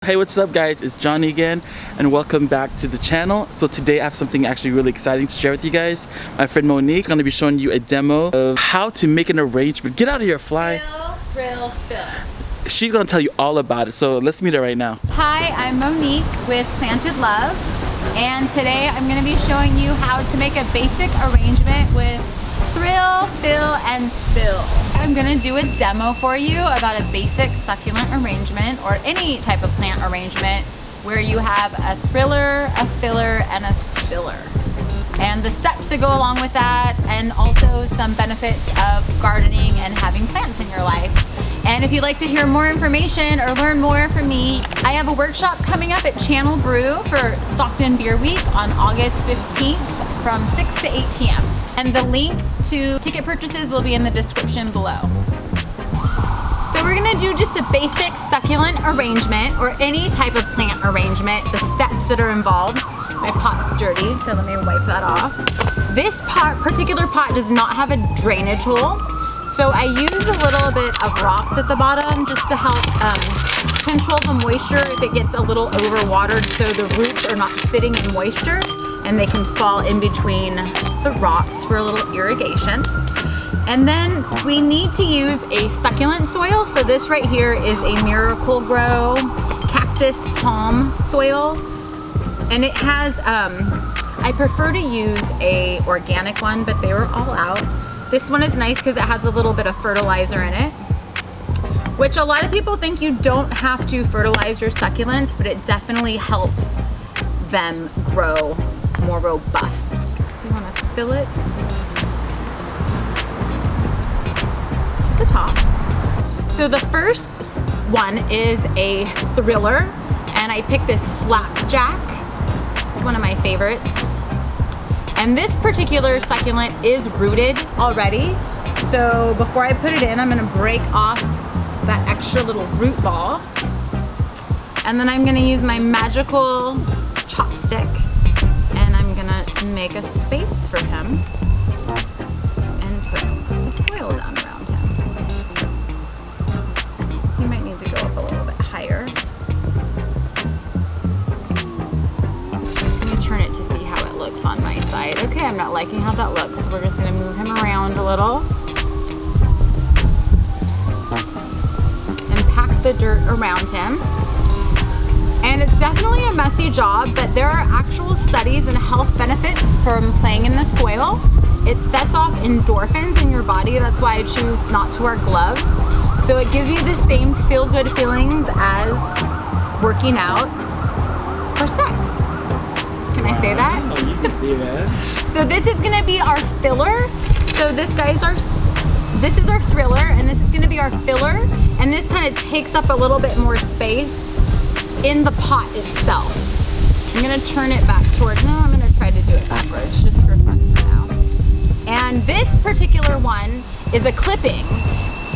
Hey, what's up guys, it's Johnny again and welcome back to the channel. So today I have something actually really exciting to share with you guys. My friend Monique is going to be showing you a demo of how to make an arrangement. Get out of here, fly. Spill. She's going to tell you all about it, so let's meet her right now. Hi, I'm Monique with Planted.love, and today I'm going to be showing you how to make a basic arrangement with thrill, fill, and spill. I'm going to do a demo for you about a basic succulent arrangement or any type of plant arrangement where you have a thriller, a filler, and a spiller. And the steps that go along with that, and also some benefits of gardening and having plants in your life. And if you'd like to hear more information or learn more from me, I have a workshop coming up at Channel Brew for Stockton Beer Week on August 15th from 6 to 8 p.m. And the link to ticket purchases will be in the description below. So we're gonna do just a basic succulent arrangement or any type of plant arrangement, the steps that are involved. My pot's dirty, so let me wipe that off. This particular pot does not have a drainage hole, so I use a little bit of rocks at the bottom just to help control the moisture if it gets a little overwatered, so the roots are not sitting in moisture and they can fall in between the rocks for a little irrigation. And then we need to use a succulent soil. So this right here is a Miracle Grow cactus palm soil. And it has, I prefer to use a organic one, but they were all out. This one is nice because it has a little bit of fertilizer in it, which a lot of people think you don't have to fertilize your succulents, but it definitely helps them grow more robust. So you want to fill it to the top. So the first one is a thriller, and I picked this flapjack. It's one of my favorites. And this particular succulent is rooted already. So before I put it in, I'm gonna break off that extra little root ball. And then I'm gonna use my magical chopstick and I'm gonna make a space for him and put the soil down around him. You might need to go up a little bit higher. Let me turn it to see how it looks on my side. Okay, I'm not liking how that looks, so we're just gonna move him around a little and pack the dirt around him. And it's definitely a messy job, but there are actual studies and health benefits from playing in the soil. It sets off endorphins in your body. That's why I choose not to wear gloves. So it gives you the same feel-good feelings as working out for sex. Can I say that? Oh, you can say that. So this is gonna be our filler. So this is our thriller, and this is gonna be our filler. And this kind of takes up a little bit more space in the pot itself. I'm gonna turn it back towards, no, I'm gonna try to do it backwards just for fun for now. And this particular one is a clipping.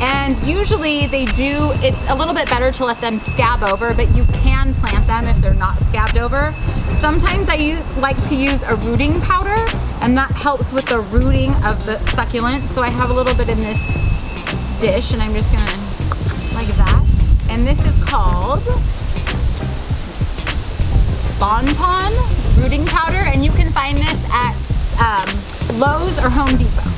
And usually they do, it's a little bit better to let them scab over, but you can plant them if they're not scabbed over. Sometimes I like to use a rooting powder, and that helps with the rooting of the succulent. So I have a little bit in this dish, and I'm just gonna, like that. And this is called Bonton rooting powder, and you can find this at Lowe's or Home Depot.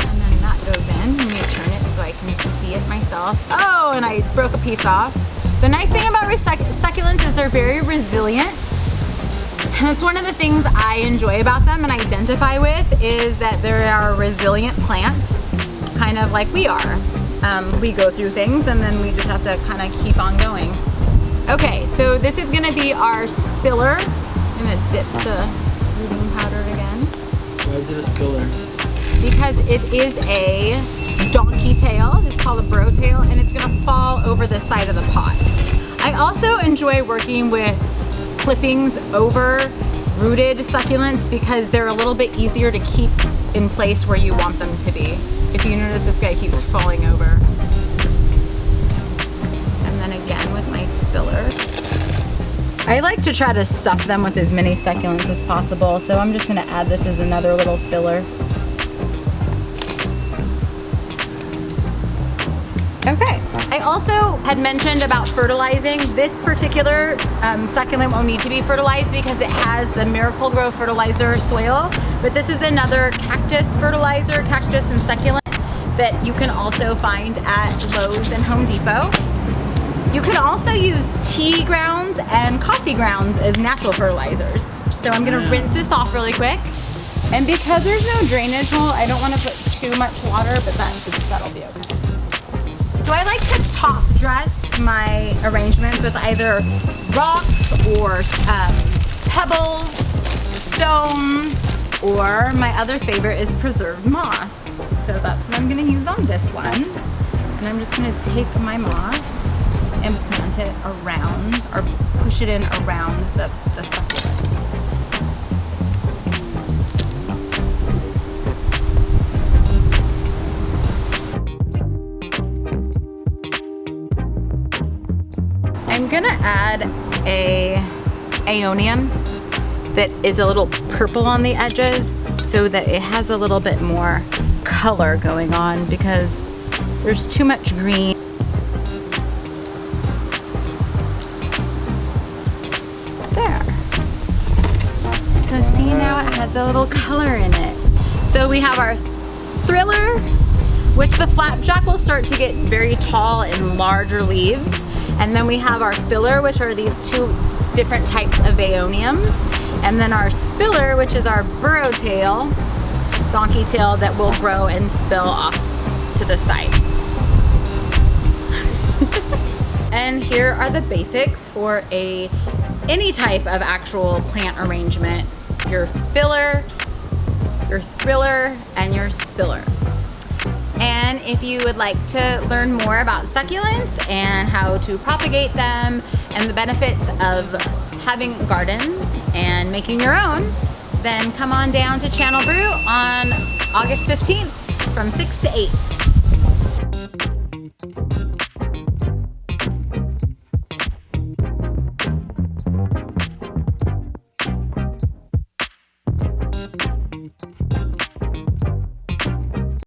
And then that goes in. Let me turn it so I can see it myself. Oh, and I broke a piece off. The nice thing about succulents is they're very resilient. And that's one of the things I enjoy about them and identify with, is that they are a resilient plant, kind of like we are. We go through things and then we just have to kind of keep on going. Okay, so this is gonna be our spiller. I'm gonna dip the rooting powder again. Why is it a spiller? Because it is a donkey tail. It's called a bro tail, and it's gonna fall over the side of the pot. I also enjoy working with clippings over rooted succulents because they're a little bit easier to keep in place where you want them to be. If you notice, this guy keeps falling over. And then again with my spiller. I like to try to stuff them with as many succulents as possible, so I'm just gonna add this as another little filler. Okay. I also had mentioned about fertilizing. This particular succulent won't need to be fertilized because it has the Miracle-Gro fertilizer soil, but this is another cactus fertilizer, cactus and succulent, that you can also find at Lowe's and Home Depot. You can also use tea grounds and coffee grounds as natural fertilizers. So I'm gonna rinse this off really quick. And because there's no drainage hole, I don't wanna put too much water, but that'll be okay. So I like to top dress my arrangements with either rocks or pebbles, stones, or my other favorite is preserved moss. So that's what I'm gonna use on this one. And I'm just gonna take my moss and plant it around, or push it in around the succulents. I'm gonna add a aeonium that is a little purple on the edges so that it has a little bit more color going on because there's too much green. There. So see, now it has a little color in it. So we have our thriller, which the flapjack will start to get very tall and larger leaves. And then we have our filler, which are these two different types of aeoniums. And then our spiller, which is our burrow tail, donkey tail, that will grow and spill off to the side. And here are the basics for any type of actual plant arrangement. Your filler, your thriller, and your spiller. And if you would like to learn more about succulents and how to propagate them and the benefits of having a garden and making your own, then come on down to Channel Brew on August 15th from 6 to 8.